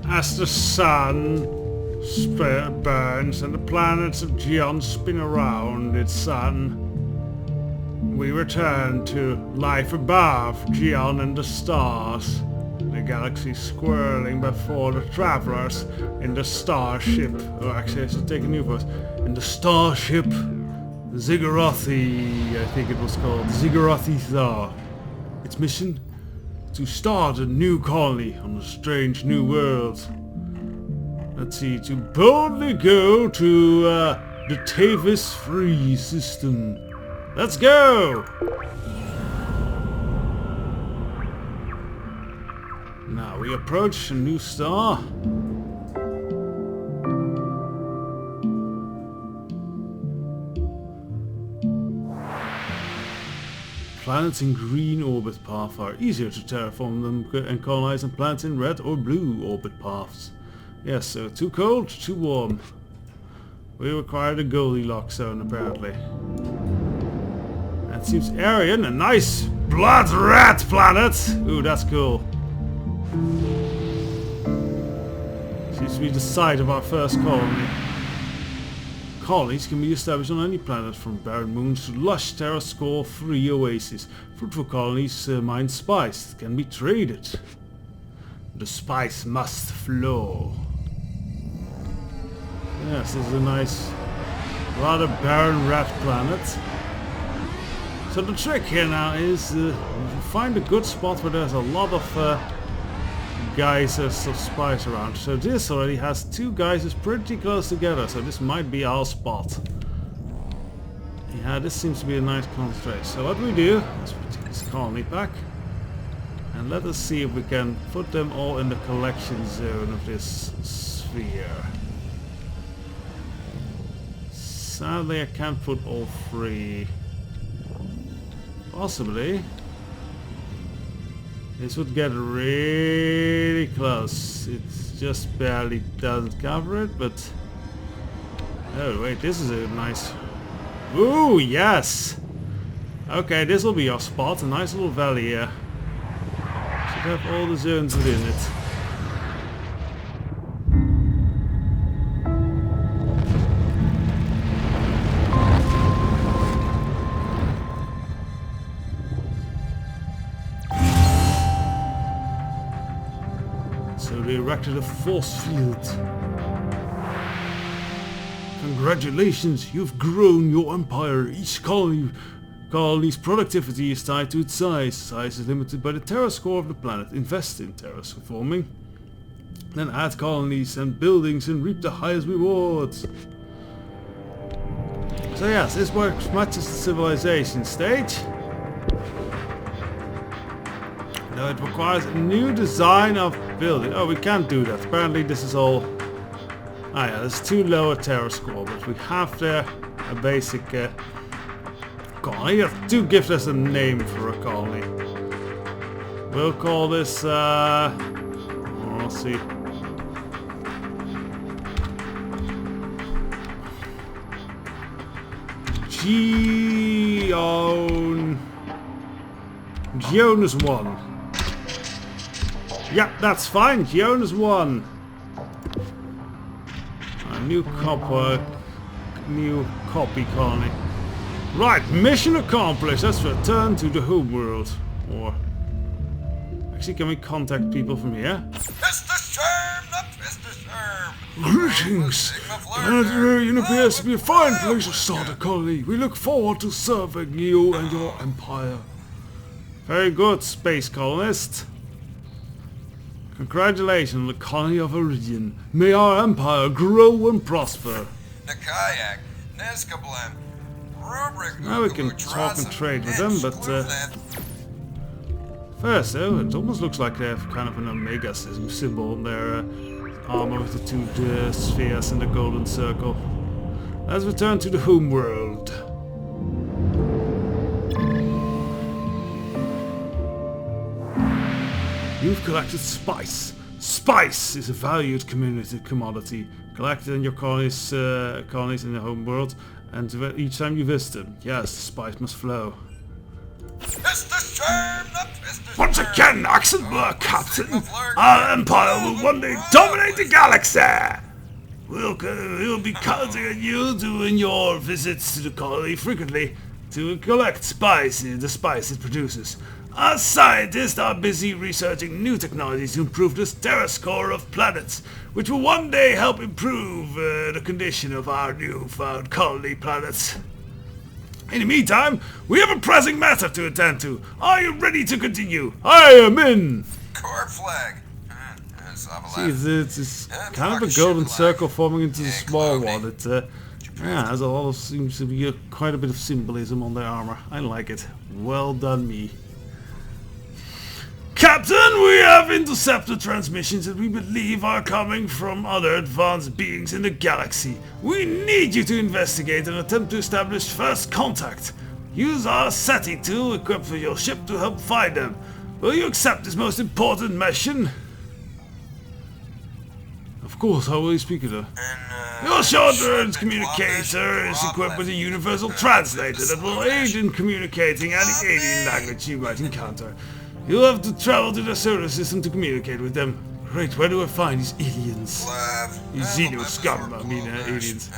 As the sun burns and the planets of Gion spin around its sun, we return to life above Gion and the stars. The galaxy swirling before the travelers in the starship, or actually I should take a new voice, in the starship Ziggurathy, I think it was called, Ziggurathy Thar. Its mission? To start a new colony on a strange new world. Let's see, to boldly go to the Tavis Free system. Let's go! Now we approach a new star. Planets in green orbit path are easier to terraform them and colonize than planets in red or blue orbit paths. Yes, so too cold, too warm. We require the Goldilocks zone apparently. That seems Aryan, a nice blood red planet! Ooh, that's cool. Seems to be the site of our first colony. Colonies can be established on any planet, from barren moons to lush terrascore-free oases. Fruitful colonies mine spice that can be traded. The spice must flow. Yes, this is a nice, rather barren red planet. So the trick here now is find a good spot where there's a lot of geysers of spice around. So this already has two geysers pretty close together, so this might be our spot. Yeah, this seems to be a nice concentration. So what we do is we take this colony pack and let us see if we can put them all in the collection zone of this sphere. Sadly I can't put all three. Possibly. This would get really close. It just barely doesn't cover it, but... Oh wait, this is a nice... Ooh, yes! Okay, this will be our spot, a nice little valley here. Should have all the zones within it. So they erected a force field. Congratulations, you've grown your empire. Each colony's productivity is tied to its size. Size is limited by the terrascore of the planet. Invest in terraforming. Then add colonies and buildings and reap the highest rewards. So yes, this works much as the civilization stage. Now it requires a new design of building. Oh, we can't do that. Apparently this is all... Ah yeah, there's too low a terror score, but we have there a basic colony. You have to give us a name for a colony. We'll call this... we'll see. Gionus 1. Yeah, that's fine. Gionus 1. A new copy colony. Right, mission accomplished. Let's return to the home world. Or actually, can we contact people from here? Mr. Sherm, the Mr. Sherm. Greetings. Planet appears to be a fine place to start a colony. We look forward to serving you and your empire. Very good, space colonist. Congratulations on the colony of Iridian. May our empire grow and prosper. The kayak, Neskablem, Rubric. Now we can talk and trade with them, but first though, it almost looks like they have kind of an Omega symbol on their armor with the two spheres and the golden circle. Let's return to the home world. You've collected spice. Spice is a valued commodity. Collected in your colonies in the home world, and each time you visit them. Yes, spice must flow. Mr. Sherm, the Mr. Once again, Axelberg, Captain, our empire will one day dominate the galaxy. We'll be counting on you doing your visits to the colony frequently to collect the spice it produces. Our scientists are busy researching new technologies to improve the terrace core of planets, which will one day help improve the condition of our newfound colony planets. In the meantime, we have a pressing matter to attend to. Are you ready to continue? I am in! Core flag. See, it's kind of a golden circle forming into a small one. It has a lot of, seems to be quite a bit of symbolism on their armor. I like it. Well done, me. Captain, we have intercepted transmissions that we believe are coming from other advanced beings in the galaxy. We need you to investigate and attempt to establish first contact. Use our SETI tool equipped with your ship to help find them. Will you accept this most important mission? Of course, how will you speak it? Your short-range communicator is equipped with a universal translator that will aid in communicating any alien language you might encounter. You'll have to travel to the solar system to communicate with them. Great, where do I find these aliens? These Xeno scum, aliens.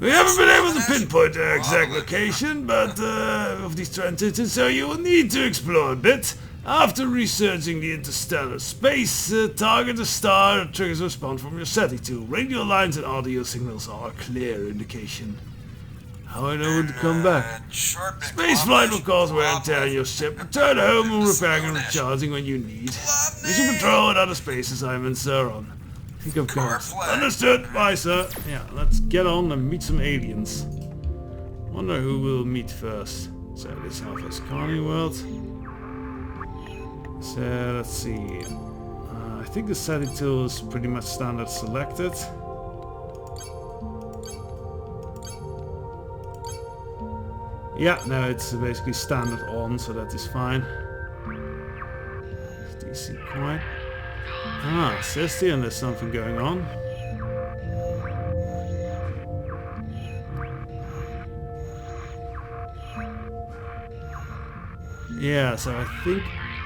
We haven't been able to pinpoint their exact location, but of these transitors, so you will need to explore a bit. After researching the interstellar space, target a star that triggers a response from your SETI tool. Radio lines and audio signals are a clear indication. How I know when to come back. Space flight will cause wear and tear on your ship. Return home and repairing and recharging when you need. Mission control and other space assignments are on. I think I've got it. Understood. Bye, sir. Yeah, let's get on and meet some aliens. Wonder who we'll meet first. So this Alpha's Colony World. So let's see. I think the SETI tool is pretty much standard selected. Yeah, no, it's basically standard on, so that is fine. DC coin. Ah, Cestian, there's something going on. Yeah, so I think...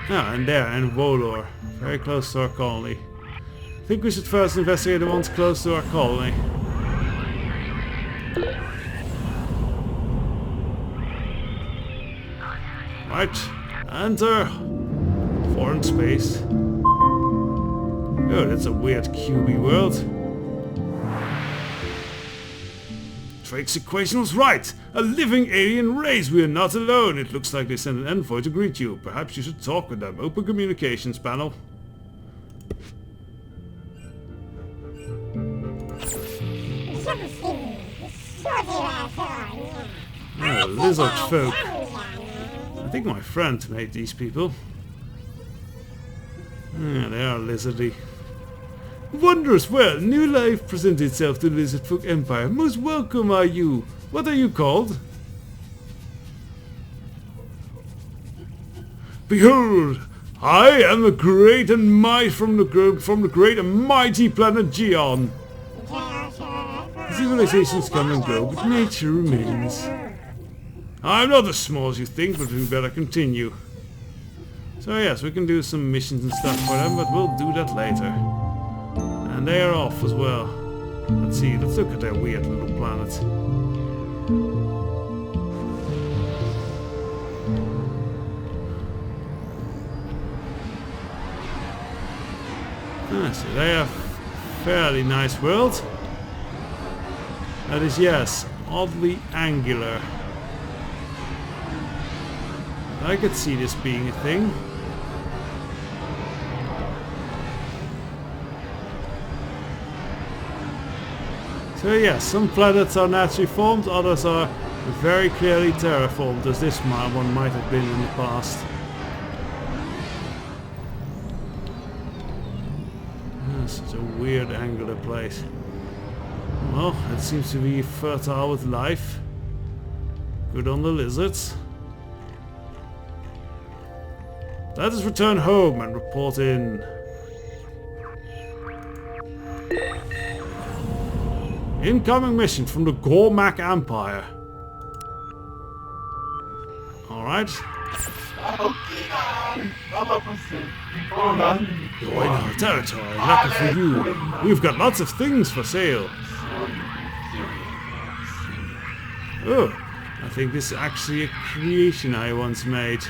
Ah, and there, and Volor. Very close to our colony. I think we should first investigate the ones close to our colony. Right, enter foreign space. Oh, that's a weird QB world. Drake's equation was right! A living alien race! We are not alone! It looks like they sent an envoy to greet you. Perhaps you should talk with them. Open communications panel. Oh, lizard folk. I think my friend made these people. Yeah, they are lizardy. Wondrous well, new life presents itself to the Lizard Folk Empire. Most welcome are you. What are you called? Behold, I am the great and might from the great and mighty planet Geon. Civilizations come and go, but nature remains. I'm not as small as you think, but we better continue. So yes, we can do some missions and stuff for them, but we'll do that later. And they are off as well. Let's see, let's look at their weird little planet. Ah, so they have a fairly nice world. That is, yes, oddly angular. I could see this being a thing. So yes, some planets are naturally formed, others are very clearly terraformed, as this one might have been in the past. Such a weird angular place. Well, it seems to be fertile with life. Good on the lizards. Let us return home and report in. Incoming mission from the Gormak Empire. Alright. You're in our territory, lucky for you. We've got lots of things for sale. Oh, I think this is actually a creation I once made.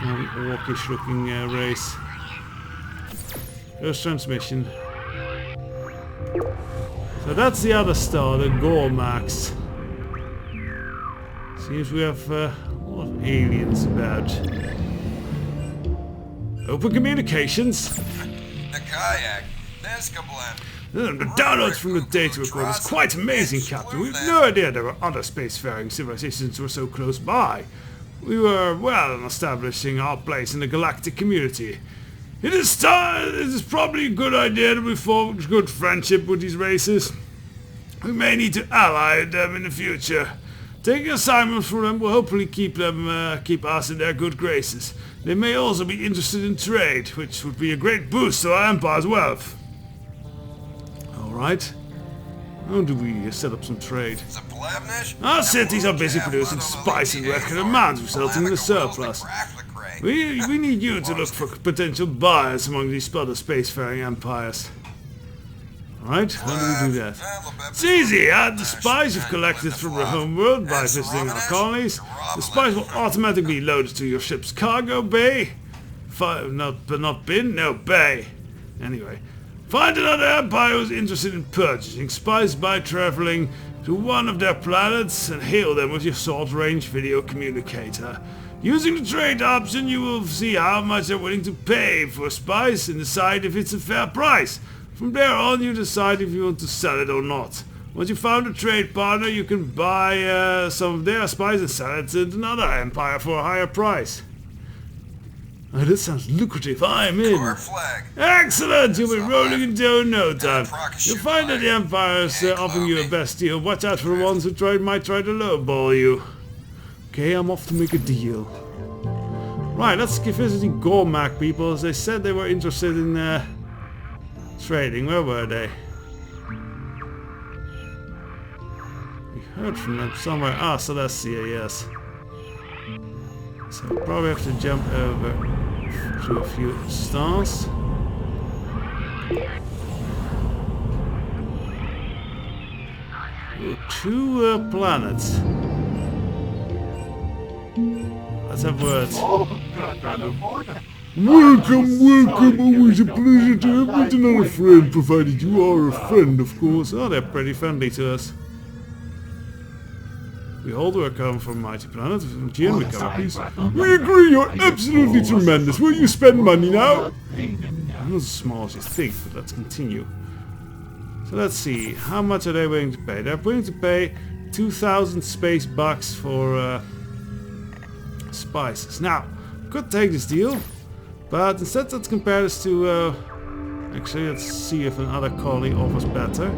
An orcish looking race. First transmission. So that's the other star, the Gormax. Seems we have a lot of aliens about. Open communications. The kayak, there's Kablan. The downloads from the data recorder is quite amazing, Captain. We have no idea there were other spacefaring civilizations who were so close by. We were well in establishing our place in the galactic community. It is probably a good idea that we form good friendship with these races. We may need to ally them in the future. Taking assignments from them will hopefully keep us in their good graces. They may also be interested in trade, which would be a great boost to our empire's wealth. Alright. How do we set up some trade? Our cities are busy producing spice in record amounts, resulting in a surplus. We need you to look for potential buyers among these other spacefaring empires. Alright, how do we do that? It's easy, add the spice you've collected from your homeworld by visiting our colonies. The spice will automatically be loaded to your ship's cargo bay. Bay. Anyway, find another empire who's interested in purchasing spice by traveling to one of their planets and hail them with your short-range video communicator. Using the trade option, you will see how much they're willing to pay for spice and decide if it's a fair price. From there on, you decide if you want to sell it or not. Once you found a trade partner, you can buy some of their spice and sell it to another empire for a higher price. Oh, this sounds lucrative. I'm in. Excellent! You'll be rolling in dough in no time. You'll find that the empire's offering you a best deal. Watch out for the ones who might try to lowball you. Okay, I'm off to make a deal. Right, let's keep visiting Gormac people. As they said they were interested in trading. Where were they? We heard from them somewhere. Ah, Celestia, yes. So we'll probably have to jump over to a few stars. Ooh, two planets. Let's have words. Welcome, welcome. Always a pleasure to have met another friend, provided you are a friend, of course. Oh, they're pretty friendly to us. Behold, we're coming from Mighty Planet. From Gian, we come peace. We agree, you're absolutely tremendous. Will you spend money now? Not as small as you think, but let's continue. So let's see, how much are they willing to pay? They're willing to pay 2,000 space bucks for spices. Now, could take this deal, but instead let's compare this to, actually let's see if another colony offers better.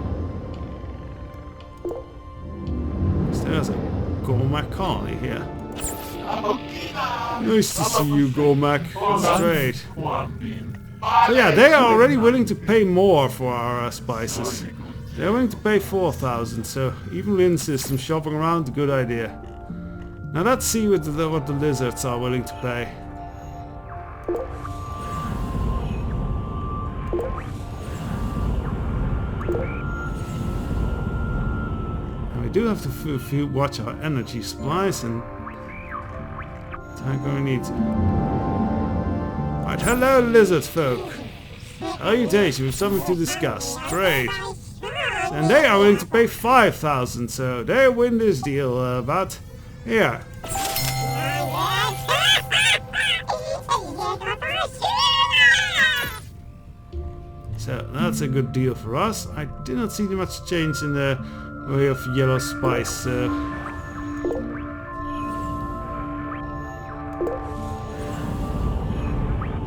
There's a Gormac colony here. Nice to see you, Gormac. That's great. So yeah, they are already willing to pay more for our spices. They're willing to pay 4,000, so even in system shopping around is a good idea. Now let's see what the lizards are willing to pay. And we do have to watch our energy supplies and I'm going to need to. Right, hello lizard folk. Salutations, we have something to discuss. Trade. And they are willing to pay 5,000, so they win this deal, but here. So that's a good deal for us. I did not see much change in the way of yellow spice.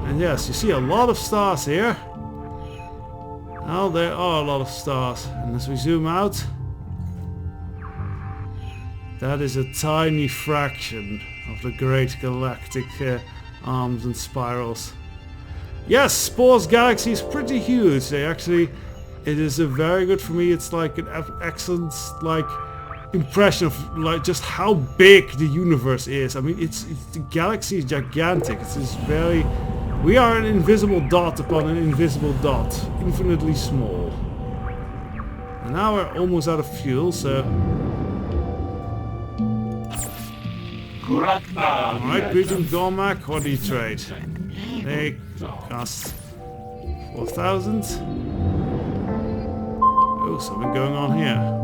And yes, you see a lot of stars here. Well, there are a lot of stars. And as we zoom out, that is a tiny fraction of the great galactic arms and spirals. Yes, Spore's galaxy is pretty huge. It is a very good for me. It's like an excellent, like, impression of like just how big the universe is. I mean, the galaxy is gigantic. It's this very... We are an invisible dot upon an invisible dot, infinitely small. And now we're almost out of fuel, so... Alright, Greeting Gormak, what do you trade? They cost 4,000. Oh, something going on here.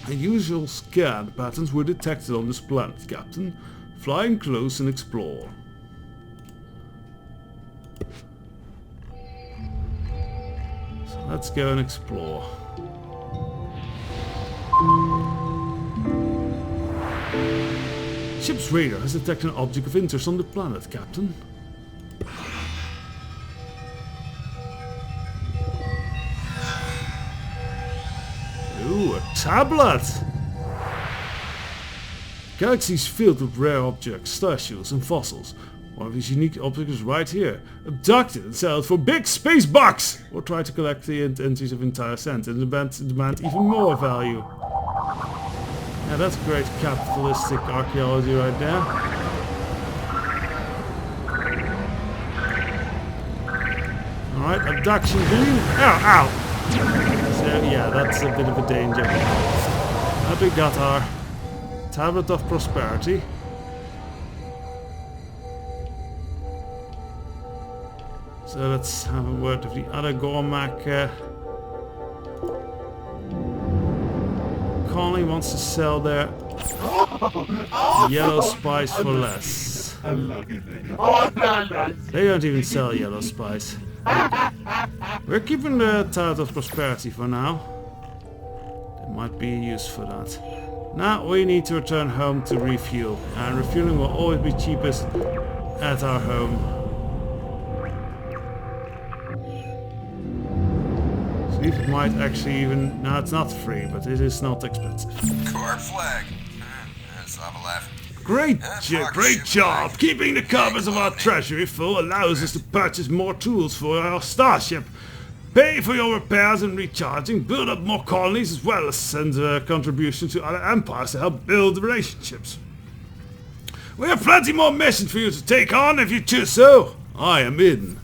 Unusual scan patterns were detected on this planet, Captain. Fly in close and explore. So let's go and explore. Ship's radar has detected an object of interest on the planet, Captain. Ooh, a tablet! Galaxies filled with rare objects, star shields and fossils. One of these unique objects is right here. Abducted and sold for big space bucks! Or try to collect the entries of entire cent and demand even more value. Yeah, that's great capitalistic archaeology right there. Alright, abduction beam. Ow, ow! So yeah, that's a bit of a danger. Now we got our Tablet of Prosperity. So let's have a word with the other Gormak. Conley wants to sell their yellow spice for less. They don't even sell yellow spice. We're keeping the Tablet of Prosperity for now. There might be use for that. Now we need to return home to refuel, and refueling will always be cheapest at our home. See if it might actually even... No, it's not free, but it is not expensive. Corp flag. Let's have a laugh. Great job! Keeping the covers of our treasury full allows us to purchase more tools for our starship. Pay for your repairs and recharging, build up more colonies, as well as send a contribution to other empires to help build relationships. We have plenty more missions for you to take on if you choose so. I am in.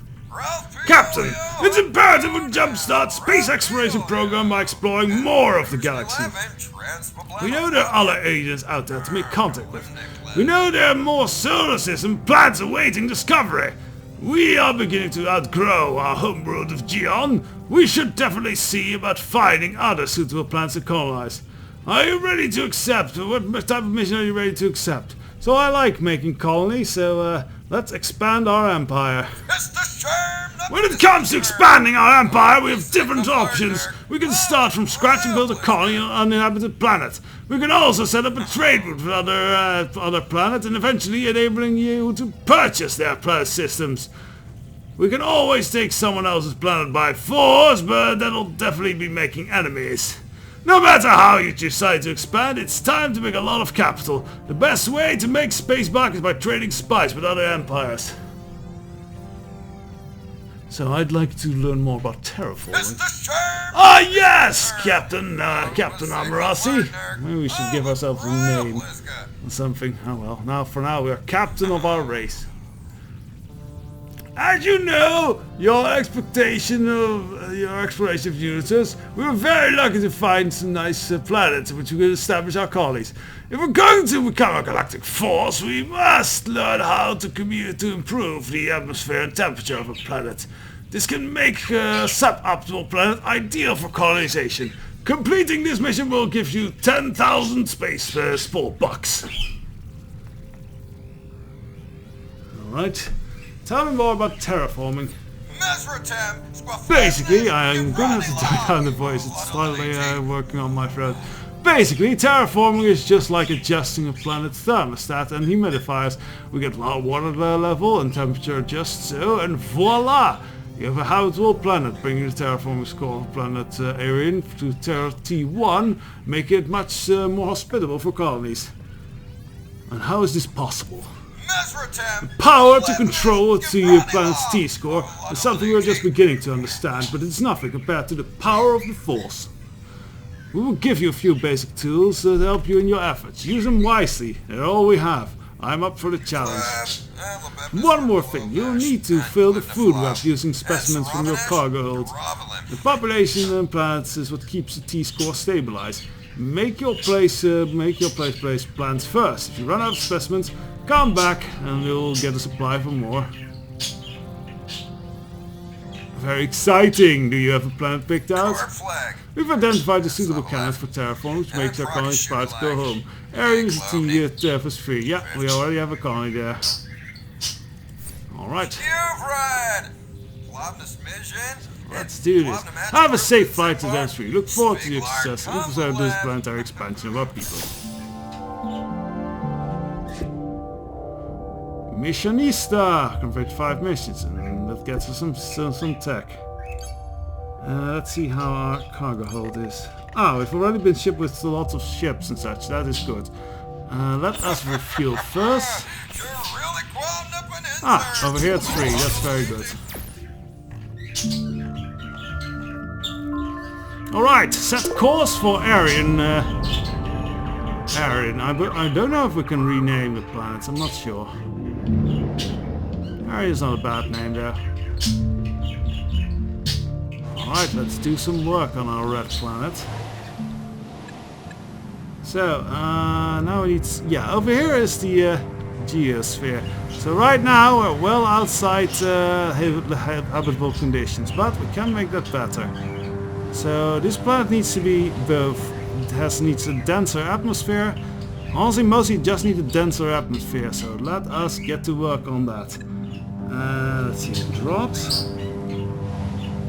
Captain, it's imperative we jumpstart space exploration program by exploring more of the galaxy. We know there are other aliens out there to make contact with. We know there are more solar system planets awaiting discovery. We are beginning to outgrow our homeworld of Gion. We should definitely see about finding other suitable planets to colonize. Are you ready to accept? What type of mission are you ready to accept? So I like making colonies, so let's expand our empire. When it comes to expanding our empire, we have different options. We can start from scratch and build a colony on an uninhabited planet. We can also set up a trade route with other planets and eventually enabling you to purchase their planet systems. We can always take someone else's planet by force, but that'll definitely be making enemies. No matter how you decide to expand, it's time to make a lot of capital. The best way to make space back is by trading spice with other empires. So I'd like to learn more about terraforming. Ah yes, Captain Amorasi. Maybe we should give ourselves a name or something. Oh well, for now we are captain of our race. As you know, your exploration of universe, we were very lucky to find some nice planets which we could establish our colonies. If we're going to become a galactic force, we must learn how to improve the atmosphere and temperature of a planet. This can make a suboptimal planet ideal for colonization. Completing this mission will give you 10,000 space Spore bucks. Alright. Tell me more about terraforming. Basically, I'm gonna have to turn down the voice, it's slightly working on my throat. Basically, terraforming is just like adjusting a planet's thermostat and humidifiers. We get water level and temperature just so, and voila! You have a habitable planet, bringing the terraforming score of planet Aryan to Terra T1, make it much more hospitable for colonies. And how is this possible? Mesratem. Power to control the planet's T-score is something we're just beginning to understand, but it's nothing compared to the power of the Force. We will give you a few basic tools to help you in your efforts. Use them wisely. They're all we have. I'm up for the challenge. One more thing. You'll need to fill the food web using specimens from your cargo hold. The population and plants is what keeps the T-score stabilized. Make your place plants first. If you run out of specimens, come back and we'll get a supply for more. Very exciting! Do you have a planet picked out? We've identified the suitable candidates for terraform, which makes our colony proud to go home. Area is the free. Yeah, we already have a colony there. Alright. Let's do this. Have a safe flight to Densry. Look forward to your success and preserve this planetary expansion of our people. Missionista! Complete 5 missions and that gets us some tech. Let's see how our cargo hold is. Oh, we've already been shipped with lots of ships and such. That is good. Let us refuel first. Ah, over here it's free. That's very good. Alright, set course for Arian. Arian. I don't know if we can rename the planets. I'm not sure. Arian's not a bad name there. Alright, let's do some work on our red planet. So, now we need... Yeah, over here is the geosphere. So right now we're well outside habitable conditions, but we can make that better. So this planet needs to be both... It needs a denser atmosphere. Honestly, mostly just need a denser atmosphere, so let us get to work on that. Let's see, it drops.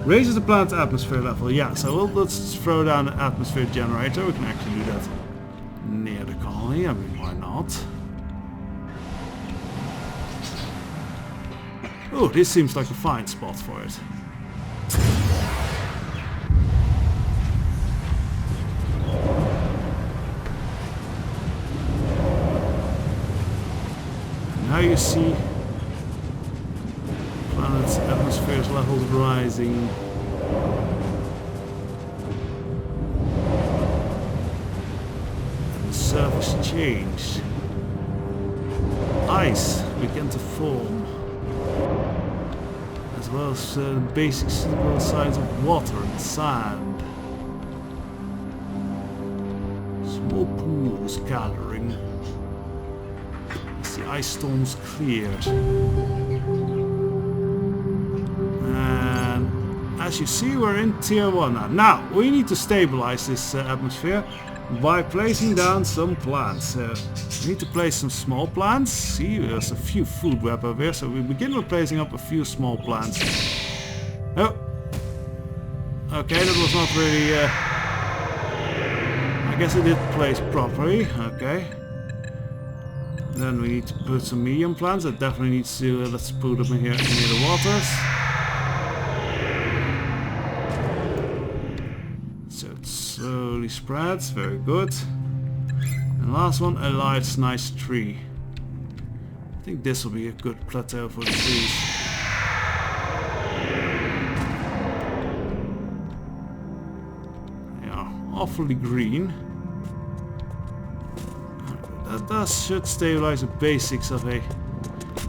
Raises the planet's atmosphere level, yeah, so let's throw down an atmosphere generator. We can actually do that near the colony, I mean, why not? Oh, this seems like a fine spot for it. Now you see planet's atmosphere's levels rising. And the surface changed. Ice began to form, as well as basic signs of water and sand. Small pools gathering. The ice storms cleared. And as you see, we're in tier 1 now. Now, we need to stabilize this atmosphere by placing down some plants. We need to place some small plants. See, there's a few food web over here, so we begin with placing up a few small plants. Oh! Okay, that was not really... I guess it did place properly. Okay. Then we need to put some medium plants. That definitely needs to... let's put them in here near the waters. So it slowly spreads. Very good. And last one, a nice tree. I think this will be a good plateau for the trees. They are awfully green. That should stabilize the basics of a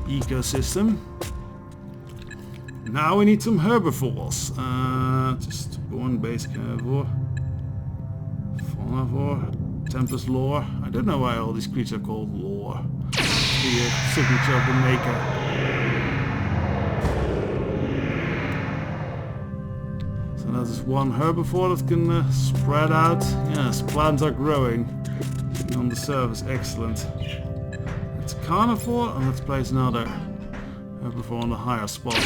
ecosystem. Now we need some herbivores. Just one basic herbivore. Faunavore, Tempest Lore. I don't know why all these creatures are called Lore. The signature of the maker. So that is one herbivore that can spread out. Yes, plants are growing on the surface. Excellent. It's carnivore, and let's place another herbivore on the higher spot.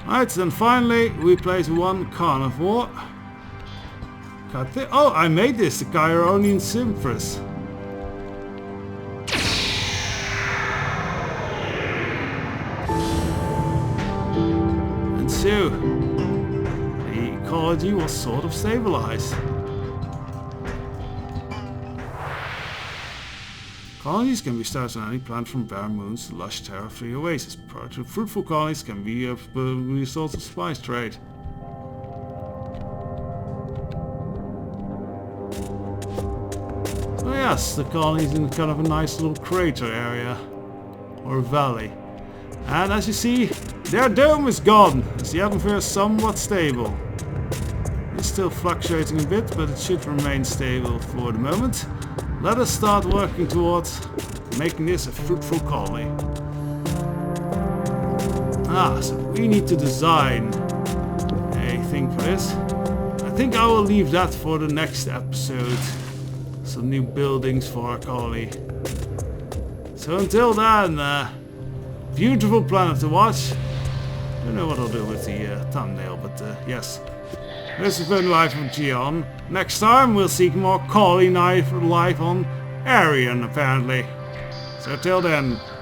Alright, then finally we place one carnivore. Oh, I made this, the Chironian Symphris. So, the ecology was sort of stabilized. Colonies can be started on any planet from barren moons to lush terror-free oases. Prior to fruitful colonies can be a result of spice trade. So yes, the colony is in kind of a nice little crater area, or valley. And as you see, their dome is gone, as the atmosphere is somewhat stable. It's still fluctuating a bit, but it should remain stable for the moment. Let us start working towards making this a fruitful colony. So we need to design a thing for this. I think I will leave that for the next episode. Some new buildings for our colony. So until then, beautiful planet to watch. I don't know what I'll do with the thumbnail, but yes. This has been Life of Gion. Next time we'll seek more colony life on Arian, apparently. So till then,